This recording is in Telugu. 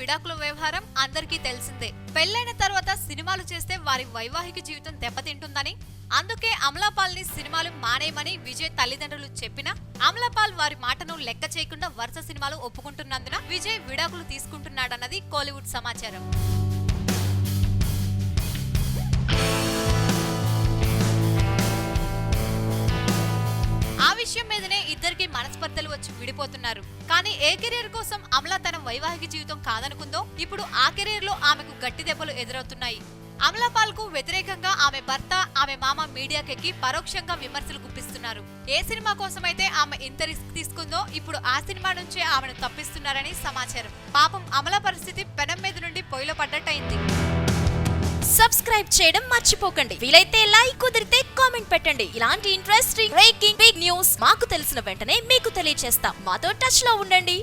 విడాకుల వ్యవహారం అందరికీ తెలిసిందే. పెళ్లైన తర్వాత సినిమాలు చేస్తే వారి వైవాహిక జీవితం దెబ్బతింటుందని, అందుకే అమలాపాల్ ని సినిమాలు మానేయమని విజయ్ తల్లిదండ్రులు చెప్పినా అమలాపాల్ వారి మాటను లెక్క చేయకుండా వరుస సినిమాలు ఒప్పుకుంటున్నందున విజయ్ విడాకులు తీసుకుంటున్నాడన్నది కోలీవుడ్ సమాచారం. ఆ విషయం మీదనే ఇద్దరికి మనస్పర్ధలు వచ్చి విడిపోతున్నారు. కానీ ఏ కెరీర్ కోసం అమలా తన వైవాహిక జీవితం కాదనుకుందో ఇప్పుడు ఆ కెరీర్ లో ఆమెకు గట్టి దెబ్బలు ఎదురవుతున్నాయి. అమలాపాల్ కు వ్యతిరేకంగా ఆమె భర్త, ఆమె మామ మీడియాకెక్కి పరోక్షంగా విమర్శలు గుప్పిస్తున్నారు. ఏ సినిమా కోసమైతే ఆమె ఇంత రిస్క్ తీసుకుందో ఇప్పుడు ఆ సినిమా నుంచే ఆమెను తప్పిస్తున్నారని సమాచారం. పాపం అమలా పరిస్థితి పెనం మీద నుండి పొయ్యిలో పడ్డట్టయింది. సబ్స్క్రైబ్ చేయడం మర్చిపోకండి. వీలైతే లైక్, కుదిరితే కామెంట్ పెట్టండి. ఇలాంటి ఇంట్రెస్టింగ్ బ్రేకింగ్ బిగ్ న్యూస్ మాకు తెలిసిన వెంటనే మీకు తెలియజేస్తాం. మాతో టచ్ లో ఉండండి.